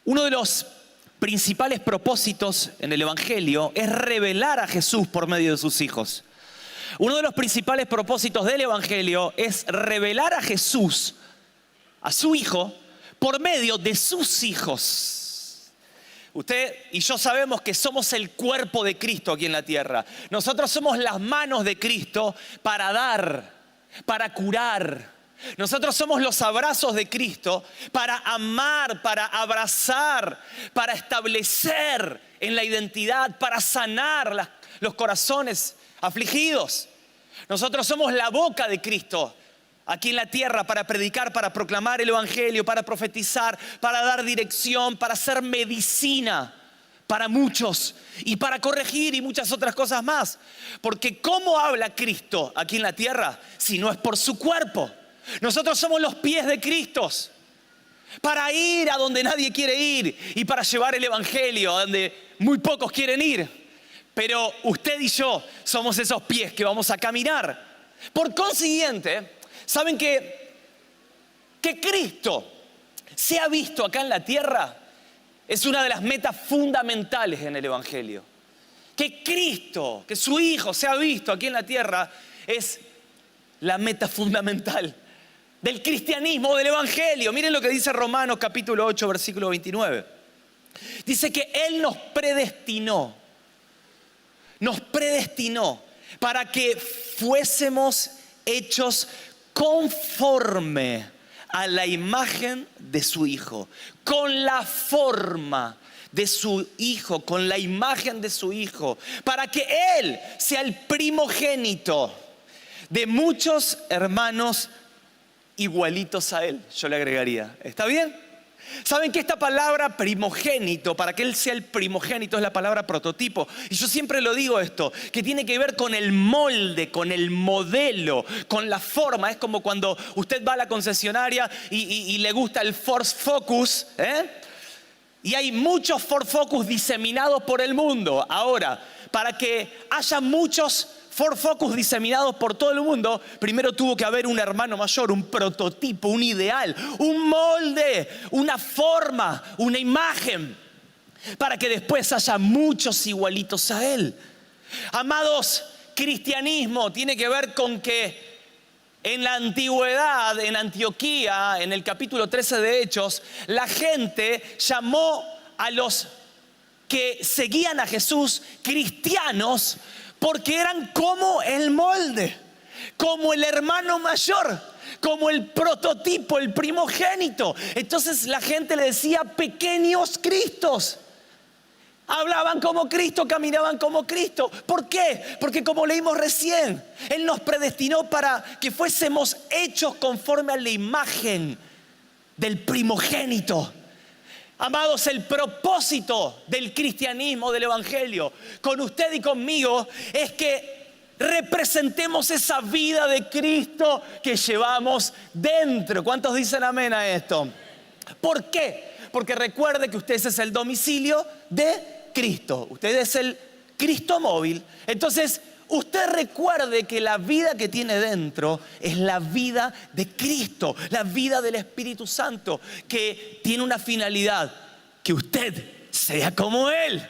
Uno de los principales propósitos en el Evangelio es revelar a Jesús por medio de sus hijos. Uno de los principales propósitos del Evangelio es revelar a Jesús, a su Hijo, por medio de sus hijos. Usted y yo sabemos que somos el cuerpo de Cristo aquí en la tierra. Nosotros somos las manos de Cristo para dar, para curar. Nosotros somos los abrazos de Cristo para amar, para abrazar, para establecer en la identidad, para sanar los corazones afligidos. Nosotros somos la boca de Cristo aquí en la tierra para predicar, para proclamar el Evangelio, para profetizar, para dar dirección, para hacer medicina para muchos y para corregir y muchas otras cosas más. Porque ¿cómo habla Cristo aquí en la tierra si no es por su cuerpo? Nosotros somos los pies de Cristo para ir a donde nadie quiere ir y para llevar el Evangelio a donde muy pocos quieren ir. Pero usted y yo somos esos pies que vamos a caminar. Por consiguiente, ¿saben que Cristo sea visto acá en la tierra? Es una de las metas fundamentales en el Evangelio. Que Cristo, que su Hijo sea visto aquí en la tierra es la meta fundamental del cristianismo, del Evangelio. Miren lo que dice Romanos capítulo 8, versículo 29. Dice que Él nos predestinó para que fuésemos hechos conforme a la imagen de su Hijo, con la forma de su Hijo, con la imagen de su Hijo, para que Él sea el primogénito de muchos hermanos igualitos a Él, yo le agregaría. ¿Está bien? ¿Saben que esta palabra primogénito, para que Él sea el primogénito, es la palabra prototipo? Y yo siempre lo digo esto, que tiene que ver con el molde, con el modelo, con la forma. Es como cuando usted va a la concesionaria y le gusta el Ford Focus, y hay muchos Ford Focus diseminados por el mundo. Ahora, para que haya muchos Ford Focus diseminados por todo el mundo, primero tuvo que haber un hermano mayor, un prototipo, un ideal, un molde, una forma, una imagen, para que después haya muchos igualitos a Él. Amados, cristianismo tiene que ver con que en la antigüedad, en Antioquía, en el capítulo 13 de Hechos, la gente llamó a los que seguían a Jesús cristianos, porque eran como el molde, como el hermano mayor, como el prototipo, el primogénito. Entonces la gente le decía pequeños Cristos. Hablaban como Cristo, caminaban como Cristo. ¿Por qué? Porque como leímos recién, Él nos predestinó para que fuésemos hechos conforme a la imagen del primogénito. Amados, el propósito del cristianismo, del Evangelio, con usted y conmigo, es que representemos esa vida de Cristo que llevamos dentro. ¿Cuántos dicen amén a esto? ¿Por qué? Porque recuerde que usted es el domicilio de Cristo. Usted es el Cristo móvil. Entonces, usted recuerde que la vida que tiene dentro es la vida de Cristo, la vida del Espíritu Santo, que tiene una finalidad, que usted sea como Él.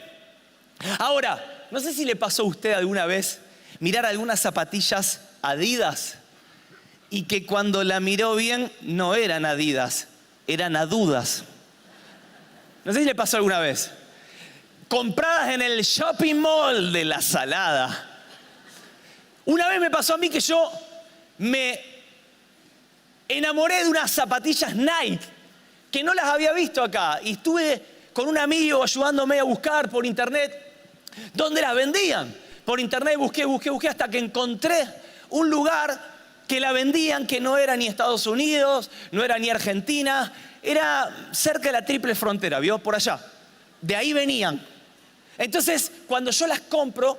Ahora, no sé si le pasó a usted alguna vez mirar algunas zapatillas Adidas y que cuando la miró bien no eran Adidas, eran Adudas. No sé si le pasó alguna vez. Compradas en el shopping mall de La Salada. Una vez me pasó a mí que yo me enamoré de unas zapatillas Nike que no las había visto acá y estuve con un amigo ayudándome a buscar por internet dónde las vendían. Por internet busqué hasta que encontré un lugar que la vendían, que no era ni Estados Unidos, no era ni Argentina, era cerca de la Triple Frontera, ¿vio? Por allá. De ahí venían. Entonces, cuando yo las compro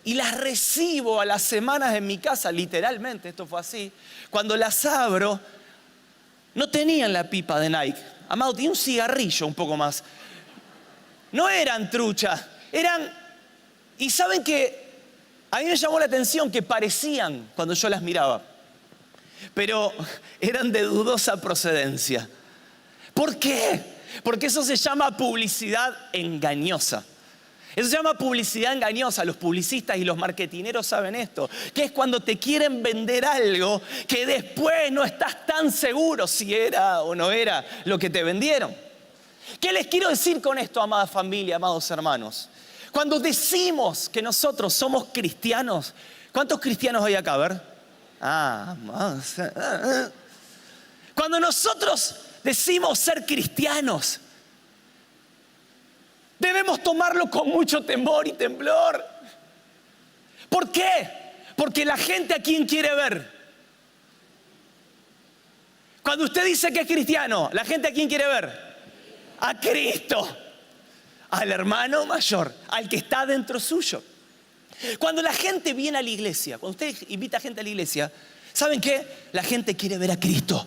y las recibo a las semanas en mi casa, literalmente, esto fue así, cuando las abro, no tenían la pipa de Nike. Amado, tenía un cigarrillo un poco más. No eran truchas, eran... Y saben que a mí me llamó la atención que parecían cuando yo las miraba, pero eran de dudosa procedencia. ¿Por qué? Porque eso se llama publicidad engañosa. Eso se llama publicidad engañosa. Los publicistas y los marketineros saben esto, que es cuando te quieren vender algo que después no estás tan seguro si era o no era lo que te vendieron. ¿Qué les quiero decir con esto, amada familia, amados hermanos? Cuando decimos que nosotros somos cristianos, ¿cuántos cristianos hay acá? A ver. Cuando nosotros decimos ser cristianos, debemos tomarlo con mucho temor y temblor. ¿Por qué? Porque la gente, ¿a quién quiere ver? Cuando usted dice que es cristiano, ¿la gente a quién quiere ver? A Cristo, al hermano mayor, al que está dentro suyo. Cuando la gente viene a la iglesia, cuando usted invita a gente a la iglesia, ¿saben qué? La gente quiere ver a Cristo.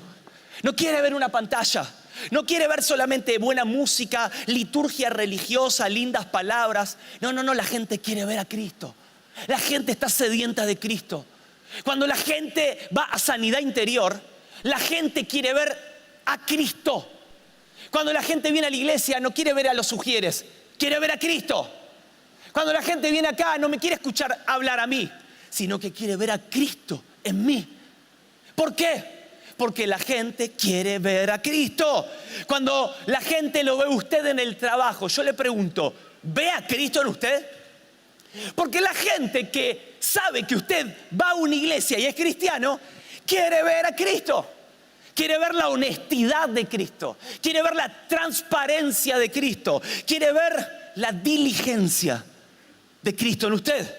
No quiere ver una pantalla. No quiere ver solamente buena música, liturgia religiosa, lindas palabras. No, la gente quiere ver a Cristo. La gente está sedienta de Cristo. Cuando la gente va a sanidad interior, la gente quiere ver a Cristo. Cuando la gente viene a la iglesia, no quiere ver a los sugieres, quiere ver a Cristo. Cuando la gente viene acá, no me quiere escuchar hablar a mí, sino que quiere ver a Cristo en mí. ¿Por qué? Porque la gente quiere ver a Cristo. Cuando la gente lo ve a usted en el trabajo, yo le pregunto, ¿ve a Cristo en usted? Porque la gente que sabe que usted va a una iglesia y es cristiano, quiere ver a Cristo. Quiere ver la honestidad de Cristo. Quiere ver la transparencia de Cristo. Quiere ver la diligencia de Cristo en usted.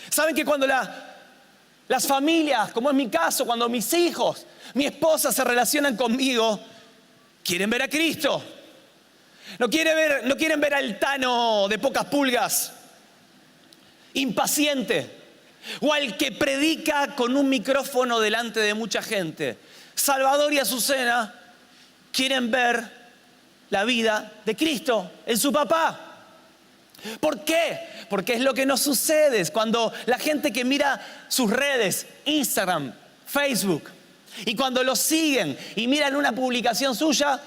¿Saben que cuando las familias, como es mi caso, cuando mis hijos, mi esposa se relacionan conmigo, quieren ver a Cristo? No quieren ver al Tano de pocas pulgas, impaciente, o al que predica con un micrófono delante de mucha gente. Salvador y Azucena quieren ver la vida de Cristo en su papá. ¿Por qué? Porque es lo que nos sucede cuando la gente que mira sus redes, Instagram, Facebook, y cuando lo siguen y miran una publicación suya,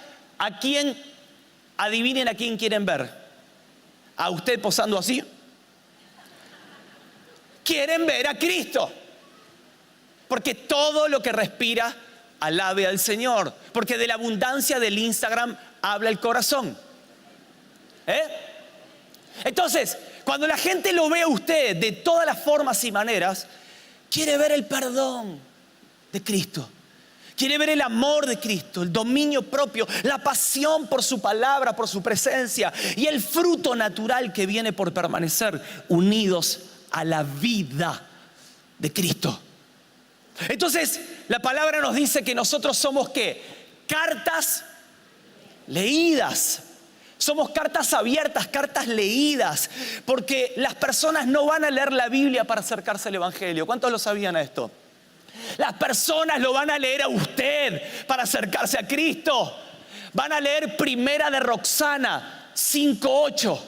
adivinen a quién quieren ver. ¿A usted posando así? Quieren ver a Cristo. Porque todo lo que respira alabe al Señor. Porque de la abundancia del Instagram habla el corazón. Entonces, cuando la gente lo ve a usted de todas las formas y maneras, quiere ver el perdón de Cristo. Quiere ver el amor de Cristo, el dominio propio, la pasión por su palabra, por su presencia y el fruto natural que viene por permanecer unidos a la vida de Cristo. Entonces, la palabra nos dice que nosotros somos ¿qué? Cartas leídas. Somos cartas abiertas, cartas leídas, porque las personas no van a leer la Biblia para acercarse al Evangelio. ¿Cuántos lo sabían a esto? Las personas lo van a leer a usted para acercarse a Cristo. Van a leer Primera de Roxana 5:8,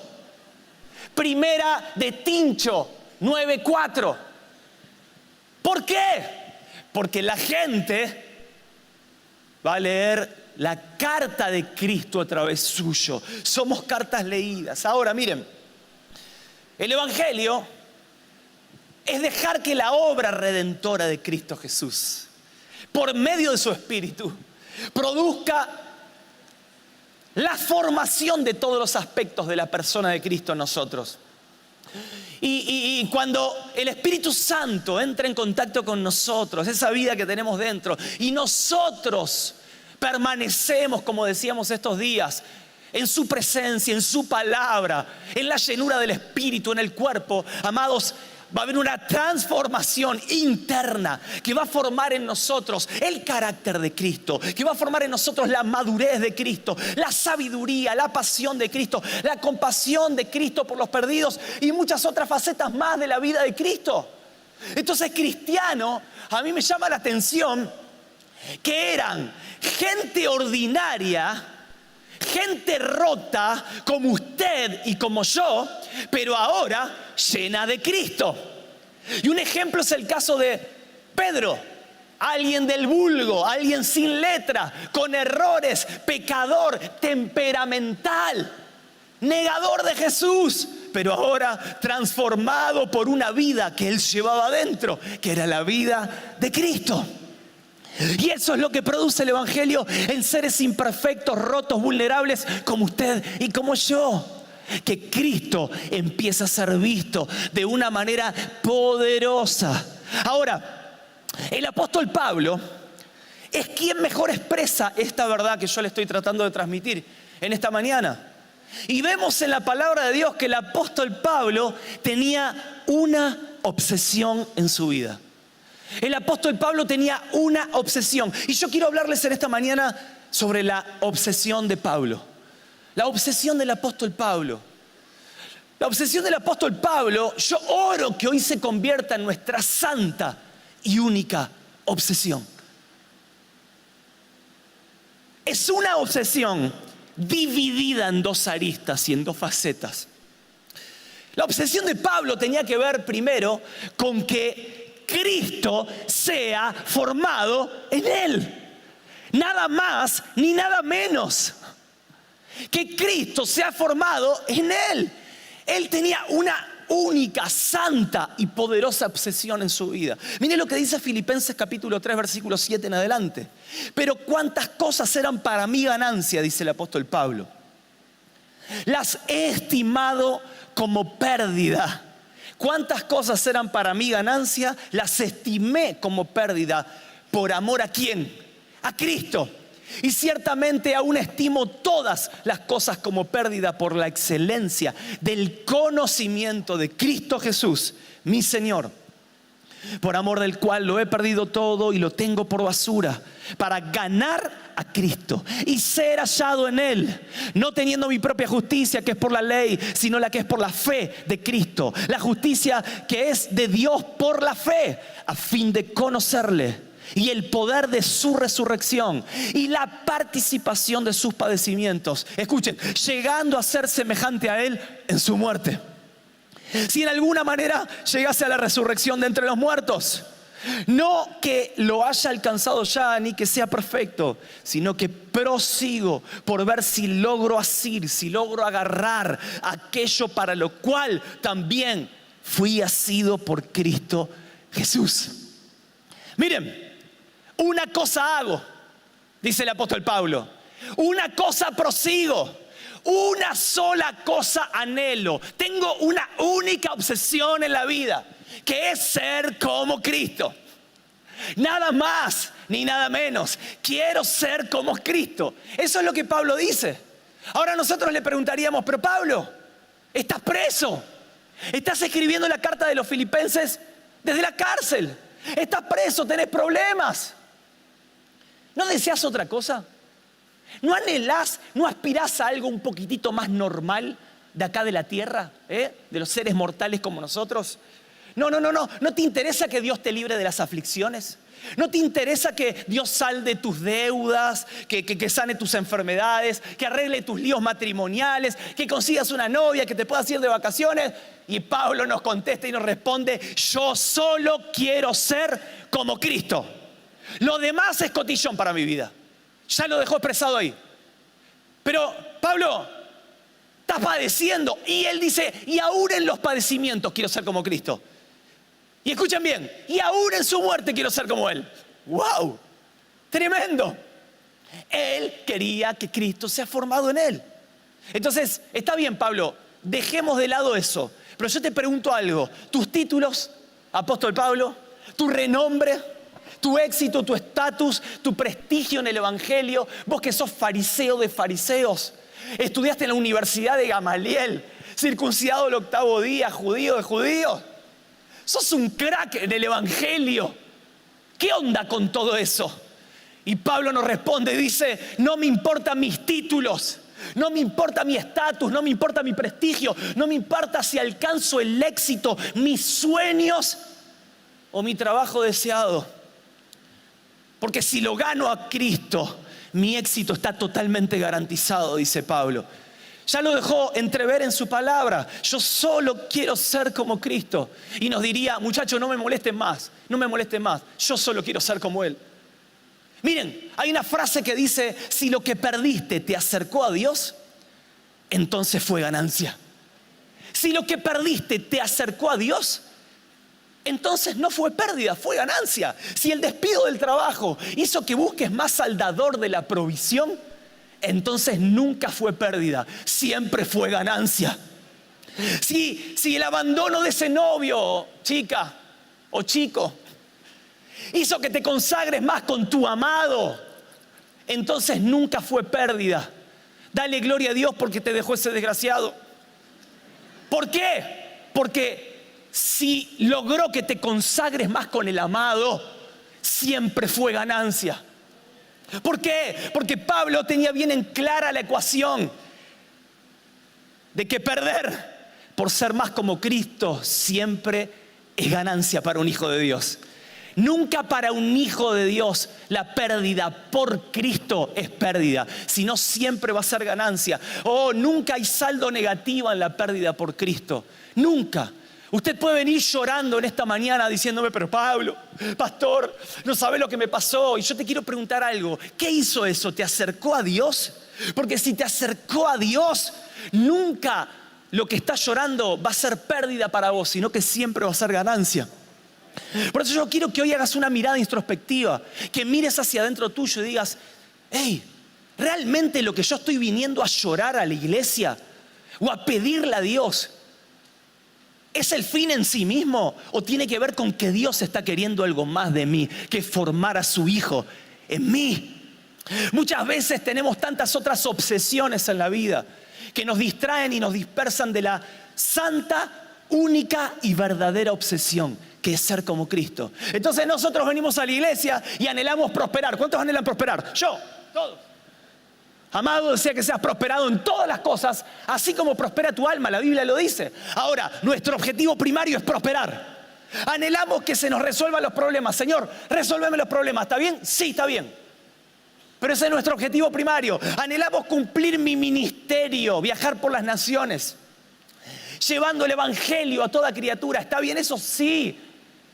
Primera de Tincho 9:4. ¿Por qué? Porque la gente va a leer la carta de Cristo a través suyo. Somos cartas leídas. Ahora miren, el Evangelio es dejar que la obra redentora de Cristo Jesús, por medio de su Espíritu, produzca la formación de todos los aspectos de la persona de Cristo en nosotros. Y cuando el Espíritu Santo entra en contacto con nosotros, esa vida que tenemos dentro, y nosotros permanecemos, como decíamos estos días, en su presencia, en su palabra, en la llenura del Espíritu, en el cuerpo, amados, va a haber una transformación interna que va a formar en nosotros el carácter de Cristo, que va a formar en nosotros la madurez de Cristo, la sabiduría, la pasión de Cristo, la compasión de Cristo por los perdidos y muchas otras facetas más de la vida de Cristo. Entonces, cristiano, a mí me llama la atención que eran gente ordinaria, gente rota como usted y como yo, pero ahora llena de Cristo. Y un ejemplo es el caso de Pedro. alguien del vulgo, alguien sin letra, con errores, pecador, temperamental, negador de Jesús, pero ahora transformado por una vida que él llevaba adentro, que era la vida de Cristo. Y eso es lo que produce el Evangelio en seres imperfectos, rotos, vulnerables como usted y como yo. Que Cristo empieza a ser visto de una manera poderosa. Ahora, el apóstol Pablo es quien mejor expresa esta verdad que yo le estoy tratando de transmitir en esta mañana. Y vemos en la palabra de Dios que el apóstol Pablo tenía una obsesión en su vida. El apóstol Pablo tenía una obsesión. Y yo quiero hablarles en esta mañana sobre la obsesión de Pablo. La obsesión del apóstol Pablo. La obsesión del apóstol Pablo, yo oro que hoy se convierta en nuestra santa y única obsesión. Es una obsesión dividida en dos aristas y en dos facetas. La obsesión de Pablo tenía que ver primero con que Cristo sea formado en él. Nada más ni nada menos. Que Cristo sea formado en él. Él tenía una única, santa y poderosa obsesión en su vida. Miren lo que dice Filipenses capítulo 3, versículo 7 en adelante. Pero cuántas cosas eran para mi ganancia, dice el apóstol Pablo. Las he estimado como pérdida. Cuántas cosas eran para mi ganancia, las estimé como pérdida. ¿Por amor a quién? A Cristo. Y ciertamente aún estimo todas las cosas como pérdida por la excelencia del conocimiento de Cristo Jesús, mi Señor, por amor del cual lo he perdido todo y lo tengo por basura, para ganar a Cristo y ser hallado en Él, no teniendo mi propia justicia que es por la ley, sino la que es por la fe de Cristo, la justicia que es de Dios por la fe, a fin de conocerle y el poder de su resurrección y la participación de sus padecimientos. Escuchen, llegando a ser semejante a Él en su muerte. Si en alguna manera llegase a la resurrección de entre los muertos, no que lo haya alcanzado ya ni que sea perfecto, sino que prosigo por ver si logro asir, si logro agarrar aquello para lo cual también fui asido por Cristo Jesús. Miren, una cosa hago, dice el apóstol Pablo, una cosa prosigo, una sola cosa anhelo. Tengo una única obsesión en la vida, que es ser como Cristo. Nada más ni nada menos. Quiero ser como Cristo. Eso es lo que Pablo dice. Ahora nosotros le preguntaríamos, pero Pablo, estás preso. Estás escribiendo la carta de los Filipenses desde la cárcel. Estás preso, tenés problemas. ¿No deseas otra cosa? ¿No anhelás, no aspirás a algo un poquitito más normal de acá de la tierra? De los seres mortales como nosotros. No te interesa que Dios te libre de las aflicciones. ¿No te interesa que Dios salde tus deudas, que sane tus enfermedades, que arregle tus líos matrimoniales, que consigas una novia, que te puedas ir de vacaciones? Y Pablo nos contesta y nos responde, yo solo quiero ser como Cristo. Lo demás es cotillón para mi vida. Ya lo dejó expresado ahí. Pero Pablo, estás padeciendo. Y él dice, y aún en los padecimientos quiero ser como Cristo. Y escuchen bien, y aún en su muerte quiero ser como Él. ¡Wow! Tremendo. Él quería que Cristo sea formado en él. Entonces, está bien, Pablo, dejemos de lado eso. Pero yo te pregunto algo. ¿Tus títulos, apóstol Pablo? ¿Tu renombre? ¿Tu éxito, tu estatus, tu prestigio en el Evangelio? Vos que sos fariseo de fariseos. Estudiaste en la Universidad de Gamaliel. Circuncidado el 8º día, judío de judíos. Sos un crack en el Evangelio. ¿Qué onda con todo eso? Y Pablo nos responde, dice, no me importan mis títulos, no me importa mi estatus, no me importa mi prestigio, no me importa si alcanzo el éxito, mis sueños o mi trabajo deseado. Porque si lo gano a Cristo, mi éxito está totalmente garantizado, dice Pablo. Ya lo dejó entrever en su palabra. Yo solo quiero ser como Cristo. Y nos diría, muchachos, no me molesten más, no me molesten más. Yo solo quiero ser como Él. Miren, hay una frase que dice, si lo que perdiste te acercó a Dios, entonces fue ganancia. Si lo que perdiste te acercó a Dios, entonces no fue pérdida, fue ganancia. Si el despido del trabajo hizo que busques más al dador de la provisión, entonces nunca fue pérdida, siempre fue ganancia. Si el abandono de ese novio, chica o chico, hizo que te consagres más con tu amado, entonces nunca fue pérdida. Dale gloria a Dios porque te dejó ese desgraciado. ¿Por qué? Porque si logró que te consagres más con el amado, siempre fue ganancia. ¿Por qué? Porque Pablo tenía bien en clara la ecuación de que perder por ser más como Cristo siempre es ganancia para un hijo de Dios. Nunca para un hijo de Dios la pérdida por Cristo es pérdida, sino siempre va a ser ganancia. Nunca hay saldo negativo en la pérdida por Cristo. Nunca. Usted puede venir llorando en esta mañana diciéndome, pero Pablo, pastor, no sabe lo que me pasó. Y yo te quiero preguntar algo. ¿Qué hizo eso? ¿Te acercó a Dios? Porque si te acercó a Dios, nunca lo que estás llorando va a ser pérdida para vos, sino que siempre va a ser ganancia. Por eso yo quiero que hoy hagas una mirada introspectiva, que mires hacia adentro tuyo y digas, hey, ¿realmente lo que yo estoy viniendo a llorar a la iglesia o a pedirle a Dios es el fin en sí mismo? ¿O tiene que ver con que Dios está queriendo algo más de mí, que formar a su hijo en mí? Muchas veces tenemos tantas otras obsesiones en la vida que nos distraen y nos dispersan de la santa, única y verdadera obsesión que es ser como Cristo. Entonces nosotros venimos a la iglesia y anhelamos prosperar. ¿Cuántos anhelan prosperar? Yo, todos. Amado, desea que seas prosperado en todas las cosas, así como prospera tu alma, la Biblia lo dice. Ahora, nuestro objetivo primario es prosperar. Anhelamos que se nos resuelvan los problemas. Señor, resuélveme los problemas. ¿Está bien? Sí, está bien. Pero ese es nuestro objetivo primario. Anhelamos cumplir mi ministerio, viajar por las naciones, llevando el evangelio a toda criatura. ¿Está bien eso? Sí.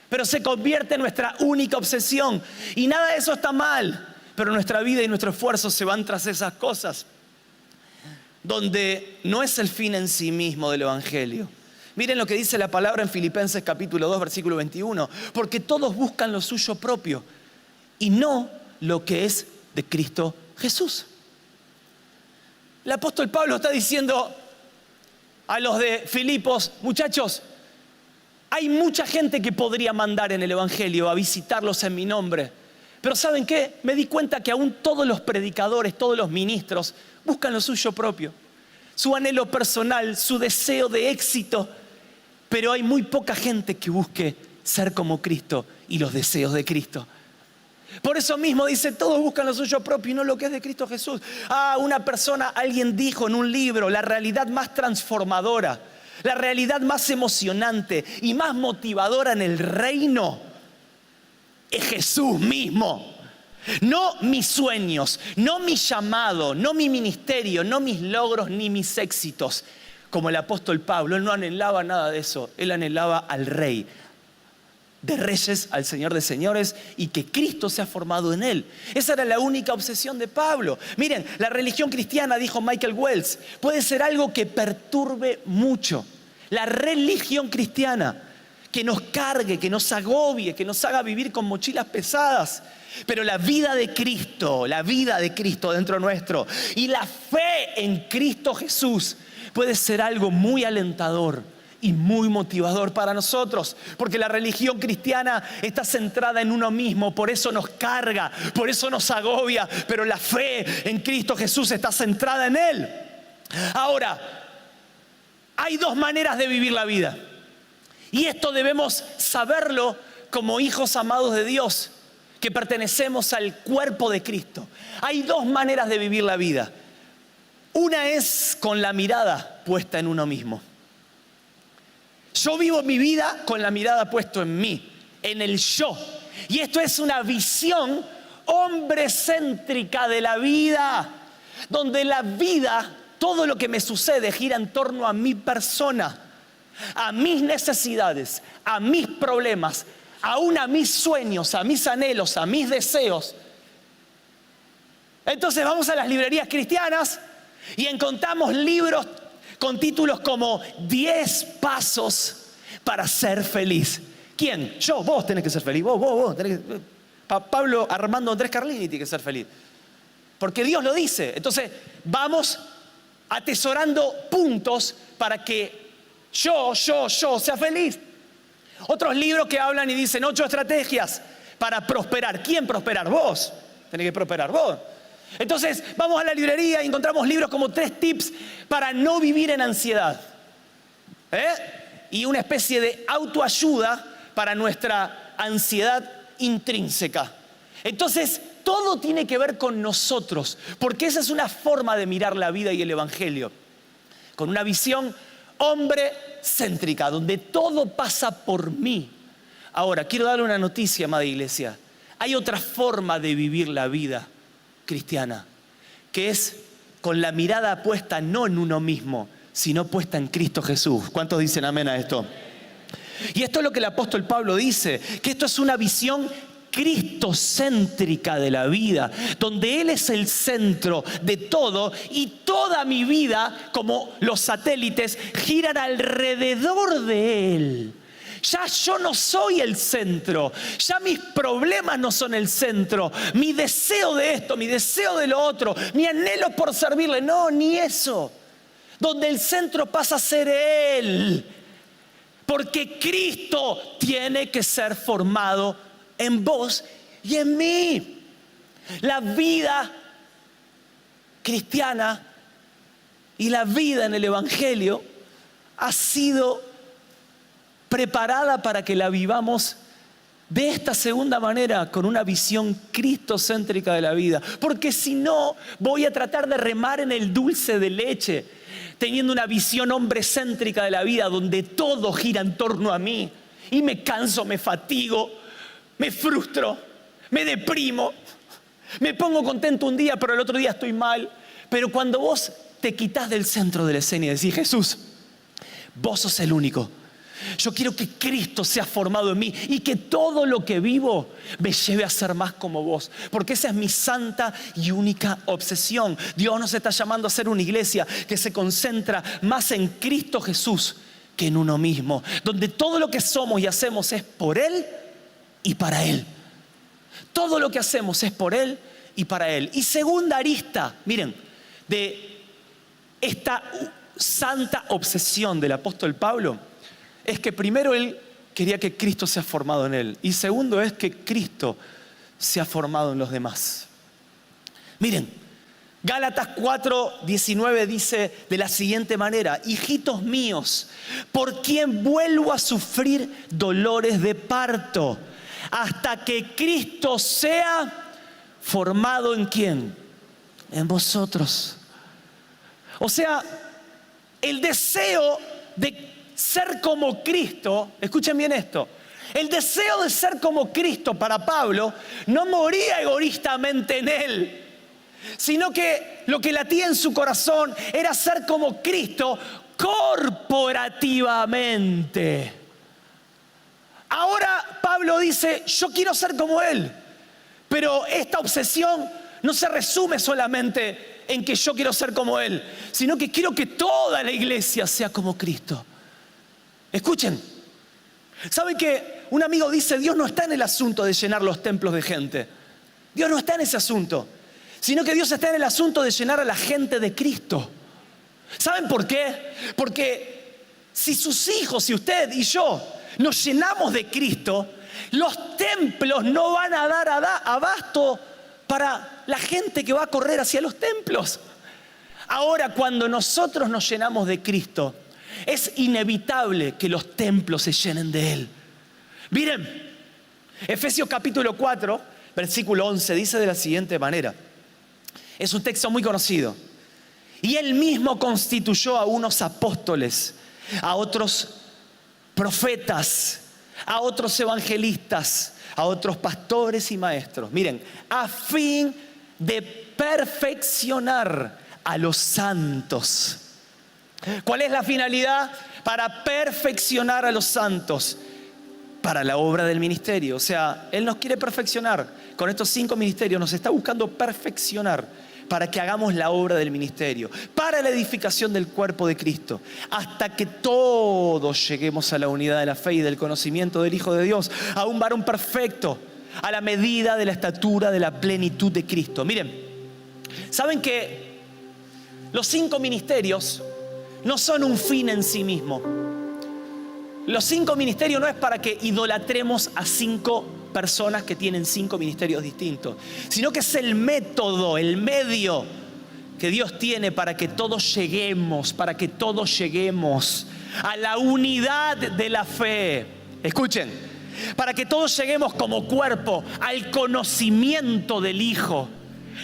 Pero se convierte en nuestra única obsesión. Y nada de eso está mal. Pero nuestra vida y nuestro esfuerzo se van tras esas cosas, donde no es el fin en sí mismo del evangelio. Miren lo que dice la palabra en Filipenses capítulo 2, versículo 21. Porque todos buscan lo suyo propio y no lo que es de Cristo Jesús. El apóstol Pablo está diciendo a los de Filipos, muchachos, hay mucha gente que podría mandar en el evangelio a visitarlos en mi nombre. Pero ¿saben qué? Me di cuenta que aún todos los predicadores, todos los ministros buscan lo suyo propio, su anhelo personal, su deseo de éxito. Pero hay muy poca gente que busque ser como Cristo y los deseos de Cristo. Por eso mismo dice, todos buscan lo suyo propio y no lo que es de Cristo Jesús. Alguien dijo en un libro, la realidad más transformadora, la realidad más emocionante y más motivadora en el reino es Jesús mismo. No mis sueños, no mi llamado, no mi ministerio, no mis logros ni mis éxitos. Como el apóstol Pablo, él no anhelaba nada de eso. Él anhelaba al Rey de reyes, al Señor de señores, y que Cristo se ha formado en él. Esa era la única obsesión de Pablo. Miren, la religión cristiana, dijo Michael Wells, puede ser algo que perturbe mucho. La religión cristiana, que nos cargue, que nos agobie, que nos haga vivir con mochilas pesadas. Pero la vida de Cristo dentro nuestro y la fe en Cristo Jesús puede ser algo muy alentador y muy motivador para nosotros. Porque la religión cristiana está centrada en uno mismo, por eso nos carga, por eso nos agobia. Pero la fe en Cristo Jesús está centrada en Él. Ahora, hay dos maneras de vivir la vida. Y esto debemos saberlo como hijos amados de Dios, que pertenecemos al cuerpo de Cristo. Hay dos maneras de vivir la vida. Una es con la mirada puesta en uno mismo. Yo vivo mi vida con la mirada puesta en mí, en el yo. Y esto es una hombre-céntrica de la vida, donde la vida, todo lo que me sucede gira en torno a mi persona, a mis necesidades, a mis problemas, aún a mis sueños, a mis anhelos, a mis deseos. Entonces vamos a las librerías cristianas y encontramos libros con títulos como 10 pasos para ser feliz. ¿Quién? Yo, vos tenés que ser feliz. Vos tenés que... Pablo Armando Andrés Carlini tiene que ser feliz. Porque Dios lo dice. Entonces vamos atesorando puntos para que yo sea feliz. Otros libros que hablan y dicen 8 estrategias para prosperar. ¿Quién prosperar? Vos. Tenés que prosperar vos. Entonces vamos a la librería y encontramos libros como 3 tips para no vivir en ansiedad. Y una especie de autoayuda para nuestra ansiedad intrínseca. Entonces todo tiene que ver con nosotros, porque esa es una forma de mirar la vida y el evangelio, con una visión hombre-céntrica, donde todo pasa por mí. Ahora, quiero darle una noticia, amada iglesia. Hay otra forma de vivir la vida cristiana, que es con la mirada puesta no en uno mismo, sino puesta en Cristo Jesús. ¿Cuántos dicen amén a esto? Y esto es lo que el apóstol Pablo dice, que esto es una visión cristocéntrica de la vida, donde Él es el centro de todo y toda mi vida, como los satélites, giran alrededor de Él. Ya yo no soy el centro, ya mis problemas no son el centro, mi deseo de esto, mi deseo de lo otro, mi anhelo por servirle, no, ni eso. Donde el centro pasa a ser Él, porque Cristo tiene que ser formado en vos y en mí. La vida cristiana y la vida en el evangelio ha sido preparada para que la vivamos de esta segunda manera, con una visión cristocéntrica de la vida. Porque si no, voy a tratar de remar en el dulce de leche, teniendo una visión hombrecéntrica de la vida, donde todo gira en torno a mí. Y me canso, me fatigo, me frustro, me deprimo, me pongo contento un día, pero el otro día estoy mal. Pero cuando vos te quitas del centro de la escena y decís: Jesús, vos sos el único. Yo quiero que Cristo sea formado en mí y que todo lo que vivo me lleve a ser más como vos, porque esa es mi santa y única obsesión. Dios nos está llamando a ser una iglesia que se concentra más en Cristo Jesús que en uno mismo, donde todo lo que somos y hacemos es por Él y para Él. Todo lo que hacemos es por Él y para Él. Y segunda arista, miren, de esta santa obsesión del apóstol Pablo, es que primero él quería que Cristo sea formado en él. Y segundo es que Cristo sea formado en los demás. Miren, Gálatas 4:19 dice de la siguiente manera: hijitos míos, por quien vuelvo a sufrir dolores de parto, hasta que Cristo sea formado ¿en quién? En vosotros. O sea, el deseo de ser como Cristo, escuchen bien esto, el deseo de ser como Cristo para Pablo no moría egoístamente en él, sino que lo que latía en su corazón era ser como Cristo corporativamente. Ahora Pablo dice: yo quiero ser como Él, pero esta obsesión no se resume solamente en que yo quiero ser como Él, sino que quiero que toda la iglesia sea como Cristo. Escuchen, ¿saben que un amigo dice: Dios no está en el asunto de llenar los templos de gente? Dios no está en ese asunto, sino que Dios está en el asunto de llenar a la gente de Cristo. ¿Saben por qué? Porque si sus hijos, si usted y yo nos llenamos de Cristo, los templos no van a dar abasto para la gente que va a correr hacia los templos. Ahora, cuando nosotros nos llenamos de Cristo, es inevitable que los templos se llenen de Él. Miren, Efesios capítulo 4, versículo 11, dice de la siguiente manera. Es un texto muy conocido. Y Él mismo constituyó a unos apóstoles, a otros profetas, a otros evangelistas, a otros pastores y maestros. Miren, a fin de perfeccionar a los santos. ¿Cuál es la finalidad? Para perfeccionar a los santos para la obra del ministerio. O sea, Él nos quiere perfeccionar. Con estos 5 ministerios nos está buscando perfeccionar para que hagamos la obra del ministerio, para la edificación del cuerpo de Cristo, hasta que todos lleguemos a la unidad de la fe y del conocimiento del Hijo de Dios, a un varón perfecto, a la medida de la estatura de la plenitud de Cristo. Miren, ¿saben que los 5 ministerios no son un fin en sí mismo? Los 5 ministerios no es para que idolatremos a 5 personas que tienen 5 ministerios distintos, sino que es el método, el medio que Dios tiene para que todos lleguemos a la unidad de la fe. Escuchen, para que todos lleguemos como cuerpo al conocimiento del Hijo.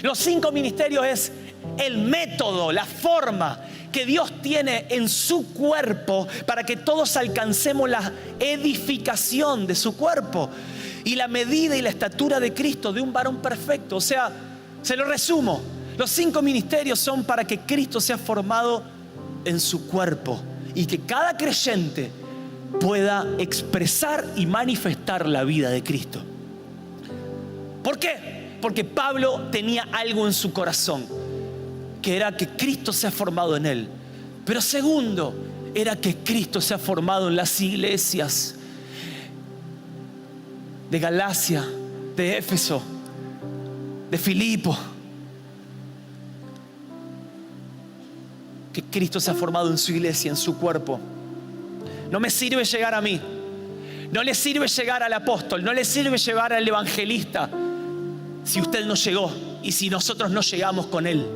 Los 5 ministerios es el método, la forma que Dios tiene en su cuerpo para que todos alcancemos la edificación de su cuerpo y la medida y la estatura de Cristo, de un varón perfecto. O sea, se lo resumo, los 5 ministerios son para que Cristo sea formado en su cuerpo y que cada creyente pueda expresar y manifestar la vida de Cristo. ¿Por qué? Porque Pablo tenía algo en su corazón, que era que Cristo sea formado en él. Pero segundo, era que Cristo sea formado en las iglesias de Galacia, de Éfeso, de Filipo. Que Cristo sea formado en su iglesia, en su cuerpo. No me sirve llegar a mí, no le sirve llegar al apóstol, no le sirve llegar al evangelista si usted no llegó y si nosotros no llegamos con él.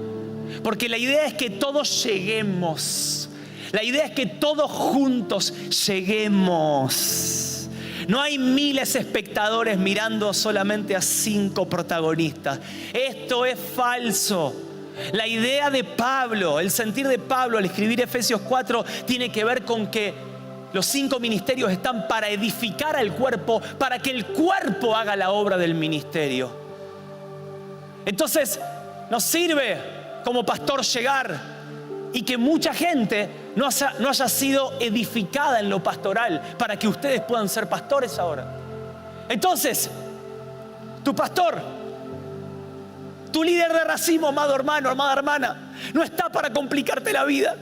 Porque la idea es que todos lleguemos. La idea es que todos juntos lleguemos. No hay miles de espectadores mirando solamente a 5 protagonistas. Esto es falso. La idea de Pablo, el sentir de Pablo al escribir Efesios 4 tiene que ver con que los 5 ministerios están para edificar al cuerpo, para que el cuerpo haga la obra del ministerio. Entonces, nos sirve como pastor llegar y que mucha gente no haya sido edificada en lo pastoral para que ustedes puedan ser pastores ahora. Entonces, tu pastor, tu líder de racimo, amado hermano, amada hermana, no está para complicarte la vida,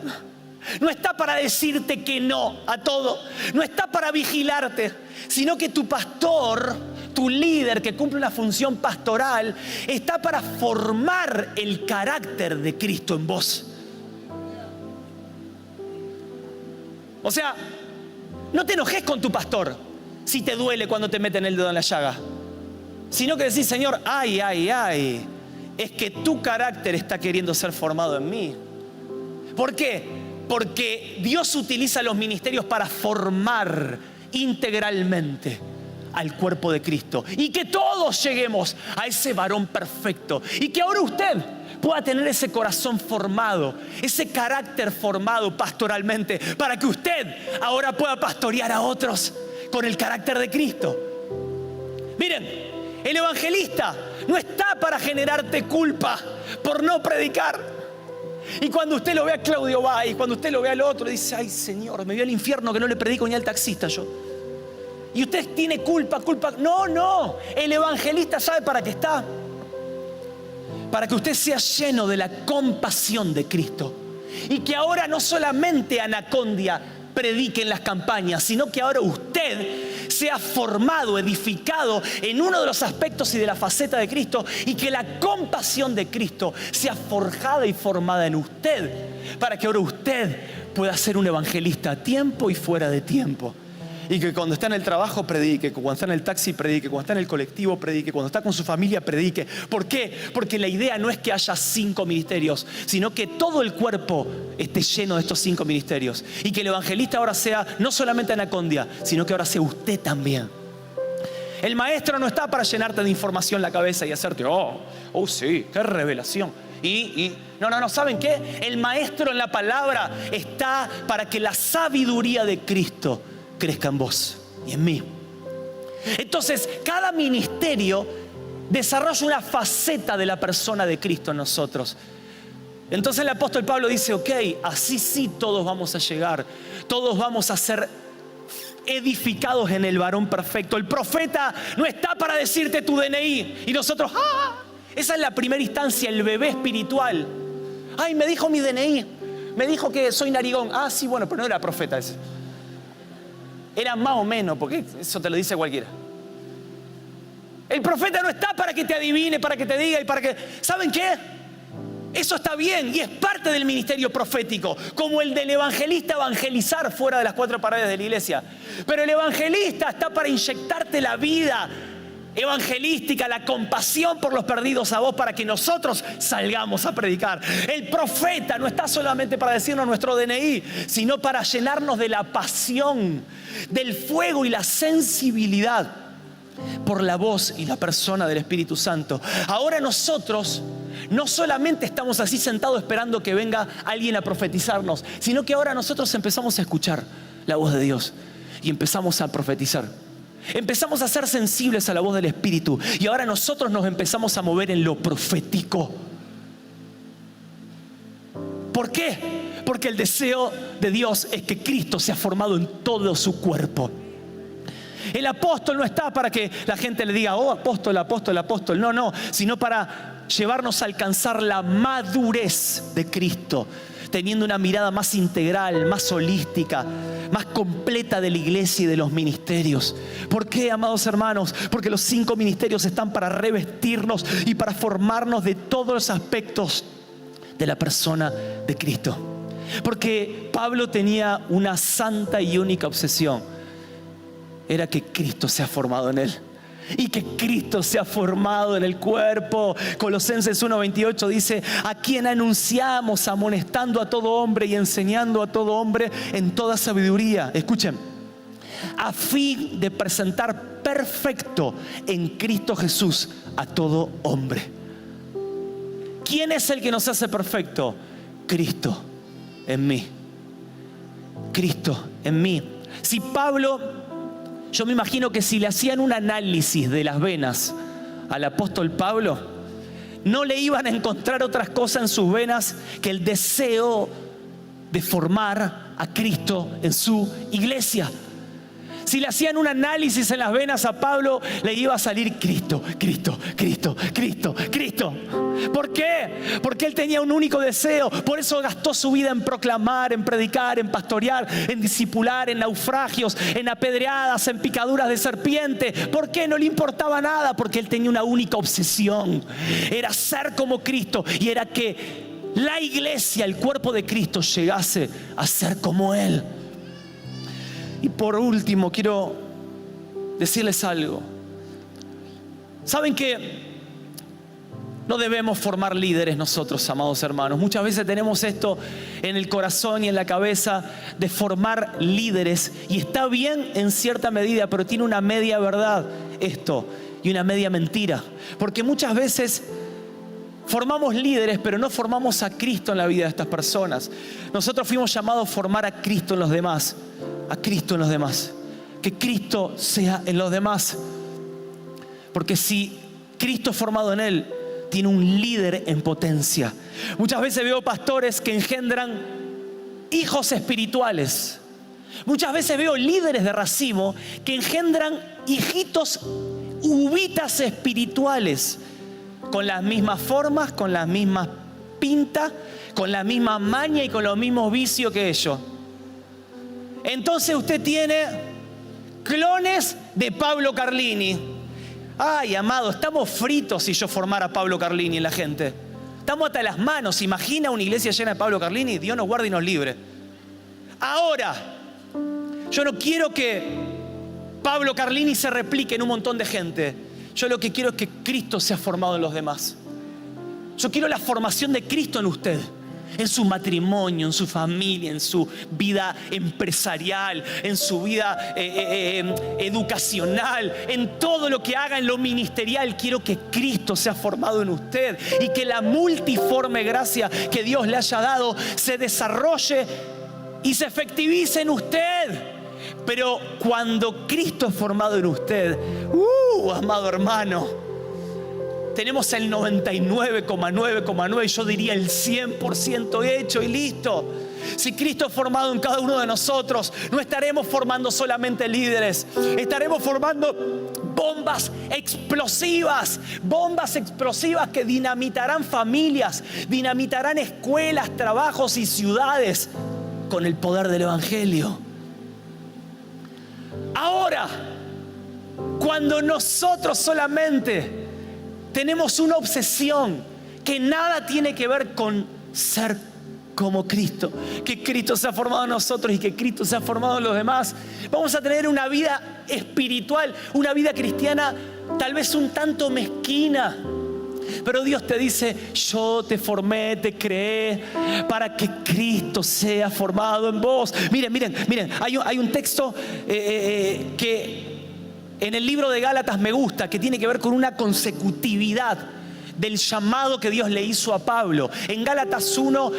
no está para decirte que no a todo, no está para vigilarte, sino que tu pastor, tu líder que cumple una función pastoral, está para formar el carácter de Cristo en vos. O sea, no te enojes con tu pastor si te duele cuando te meten el dedo en la llaga, sino que decís: Señor, ay, es que tu carácter está queriendo ser formado en mí. ¿Por qué? Porque Dios utiliza los ministerios para formar integralmente al cuerpo de Cristo y que todos lleguemos a ese varón perfecto y que ahora usted pueda tener ese corazón formado, ese carácter formado pastoralmente, para que usted ahora pueda pastorear a otros con el carácter de Cristo. Miren, el evangelista no está para generarte culpa por no predicar. Y cuando usted lo ve a Claudio Bay, cuando usted lo ve al otro, dice: ay, Señor, me vio al infierno que no le predico ni al taxista yo. Y usted tiene culpa. No, el evangelista ¿sabe para qué está? Para que usted sea lleno de la compasión de Cristo. Y que ahora no solamente Anacondia predique en las campañas, sino que ahora usted sea formado, edificado en uno de los aspectos y de la faceta de Cristo, y que la compasión de Cristo sea forjada y formada en usted, para que ahora usted pueda ser un evangelista a tiempo y fuera de tiempo. Y que cuando está en el trabajo predique, cuando está en el taxi predique, cuando está en el colectivo predique, cuando está con su familia predique. ¿Por qué? Porque la idea no es que haya 5 ministerios, sino que todo el cuerpo esté lleno de estos 5 ministerios. Y que el evangelista ahora sea no solamente Anacondia, sino que ahora sea usted también. El maestro no está para llenarte de información la cabeza y hacerte: oh sí, qué revelación. No, ¿saben qué? El maestro en la palabra está para que la sabiduría de Cristo crezca en vos y en mí. Entonces, cada ministerio desarrolla una faceta de la persona de Cristo en nosotros. Entonces el apóstol Pablo dice, ok, así sí todos vamos a llegar. Todos vamos a ser edificados en el varón perfecto. El profeta no está para decirte tu DNI y nosotros, ¡ah! Esa es la primera instancia, el bebé espiritual. Ay, me dijo mi DNI, me dijo que soy narigón. Ah, sí, bueno, pero no era profeta ese. Era más o menos, porque eso te lo dice cualquiera. El profeta no está para que te adivine, para que te diga y para que... ¿Saben qué? Eso está bien y es parte del ministerio profético, como el del evangelista evangelizar fuera de las cuatro paredes de la iglesia. Pero el evangelista está para inyectarte la vida evangelística, la compasión por los perdidos a vos, para que nosotros salgamos a predicar. El profeta no está solamente para decirnos nuestro DNI, sino para llenarnos de la pasión, del fuego y la sensibilidad por la voz y la persona del Espíritu Santo. Ahora nosotros no solamente estamos así sentados esperando que venga alguien a profetizarnos, sino que ahora nosotros empezamos a escuchar la voz de Dios y empezamos a profetizar. Empezamos a ser sensibles a la voz del Espíritu y ahora nosotros nos empezamos a mover en lo profético. ¿Por qué? Porque el deseo de Dios es que Cristo sea formado en todo su cuerpo. El apóstol no está para que la gente le diga, oh, apóstol, apóstol, apóstol. No, no, sino para llevarnos a alcanzar la madurez de Cristo, teniendo una mirada más integral, más holística, más completa de la iglesia y de los ministerios. ¿Por qué, amados hermanos? Porque los 5 ministerios están para revestirnos y para formarnos de todos los aspectos de la persona de Cristo. Porque Pablo tenía una santa y única obsesión. Era que Cristo sea formado en él y que Cristo sea formado en el cuerpo. Colosenses 1:28 dice, a quien anunciamos amonestando a todo hombre y enseñando a todo hombre en toda sabiduría. Escuchen, a fin de presentar perfecto en Cristo Jesús a todo hombre. ¿Quién es el que nos hace perfecto? Cristo en mí. Cristo en mí. Si Pablo... Yo me imagino que si le hacían un análisis de las venas al apóstol Pablo, no le iban a encontrar otras cosas en sus venas que el deseo de formar a Cristo en su iglesia. Si le hacían un análisis en las venas a Pablo, le iba a salir Cristo, Cristo, Cristo, Cristo, Cristo. ¿Por qué? Porque él tenía un único deseo. Por eso gastó su vida en proclamar, en predicar, en pastorear, en discipular, en naufragios, en apedreadas, en picaduras de serpiente. ¿Por qué? No le importaba nada, porque él tenía una única obsesión. Era ser como Cristo y era que la iglesia, el cuerpo de Cristo, llegase a ser como él. Y por último, quiero decirles algo. ¿Saben que no debemos formar líderes nosotros, amados hermanos? Muchas veces tenemos esto en el corazón y en la cabeza de formar líderes. Y está bien en cierta medida, pero tiene una media verdad esto y una media mentira. Porque muchas veces formamos líderes, pero no formamos a Cristo en la vida de estas personas. Nosotros fuimos llamados a formar a Cristo en los demás. A Cristo en los demás. Que Cristo sea en los demás. Porque si Cristo es formado en él, tiene un líder en potencia. Muchas veces veo pastores que engendran hijos espirituales. Muchas veces veo líderes de racimo que engendran hijitos uvitas espirituales, con las mismas formas, con las mismas pintas, con la misma maña y con los mismos vicios que ellos. Entonces usted tiene clones de Pablo Carlini. Ay, amado, estamos fritos si yo formara a Pablo Carlini en la gente. Estamos hasta las manos. ¿Imagina una iglesia llena de Pablo Carlini? Dios nos guarde y nos libre. Ahora, yo no quiero que Pablo Carlini se replique en un montón de gente. Yo lo que quiero es que Cristo sea formado en los demás. Yo quiero la formación de Cristo en usted. En su matrimonio, en su familia, en su vida empresarial, en su vida educacional, en todo lo que haga en lo ministerial. Quiero que Cristo sea formado en usted y que la multiforme gracia que Dios le haya dado se desarrolle y se efectivice en usted. Pero cuando Cristo es formado en usted, amado hermano, tenemos el 99,9,9, yo diría el 100% hecho y listo. Si Cristo es formado en cada uno de nosotros, no estaremos formando solamente líderes, estaremos formando bombas explosivas que dinamitarán familias, dinamitarán escuelas, trabajos y ciudades con el poder del Evangelio. Ahora, cuando nosotros solamente tenemos una obsesión que nada tiene que ver con ser como Cristo, que Cristo se ha formado en nosotros y que Cristo se ha formado en los demás, vamos a tener una vida espiritual, una vida cristiana tal vez un tanto mezquina. Pero Dios te dice: yo te formé, te creé para que Cristo sea formado en vos. Miren, hay un texto que en el libro de Gálatas me gusta, que tiene que ver con una consecutividad del llamado que Dios le hizo a Pablo. En Gálatas 1,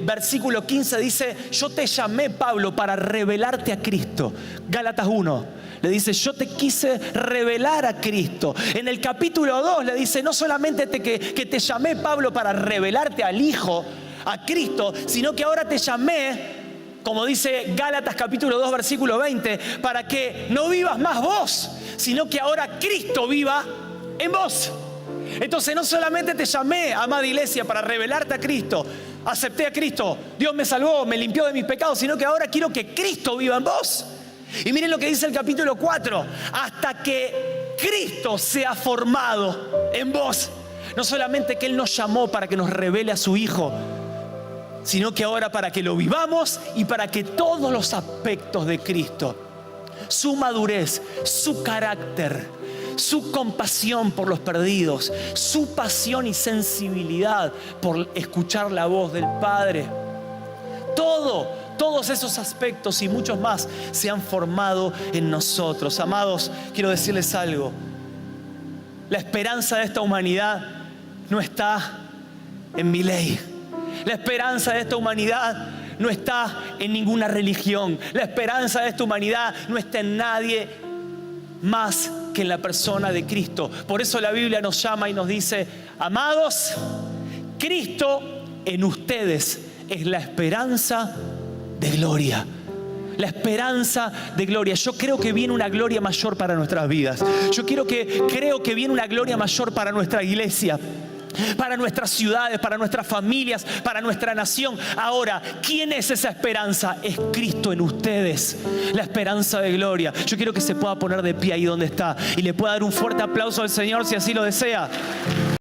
versículo 15 dice: yo te llamé, Pablo, para revelarte a Cristo. Gálatas 1 le dice: yo te quise revelar a Cristo. En el capítulo 2 le dice: no solamente que te llamé, Pablo, para revelarte al Hijo, a Cristo, sino que ahora te llamé, como dice Gálatas capítulo 2 versículo 20, para que no vivas más vos, sino que ahora Cristo viva en vos. Entonces no solamente te llamé, amada iglesia, para revelarte a Cristo, acepté a Cristo, Dios me salvó, me limpió de mis pecados, sino que ahora quiero que Cristo viva en vos. Y miren lo que dice el capítulo 4, hasta que Cristo sea formado en vos. No solamente que Él nos llamó para que nos revele a su Hijo, sino que ahora para que lo vivamos y para que todos los aspectos de Cristo, su madurez, su carácter, su compasión por los perdidos, su pasión y sensibilidad por escuchar la voz del Padre, todos esos aspectos y muchos más se han formado en nosotros. Amados, quiero decirles algo: la esperanza de esta humanidad no está en mi ley. La esperanza de esta humanidad no está en ninguna religión. La esperanza de esta humanidad no está en nadie más que en la persona de Cristo. Por eso la Biblia nos llama y nos dice: amados, Cristo en ustedes es la esperanza de gloria. La esperanza de gloria. Yo creo que viene una gloria mayor para nuestras vidas. Creo que viene una gloria mayor para nuestra iglesia, para nuestras ciudades, para nuestras familias, para nuestra nación. Ahora, ¿quién es esa esperanza? Es Cristo en ustedes, la esperanza de gloria. Yo quiero que se pueda poner de pie ahí donde está y le pueda dar un fuerte aplauso al Señor si así lo desea.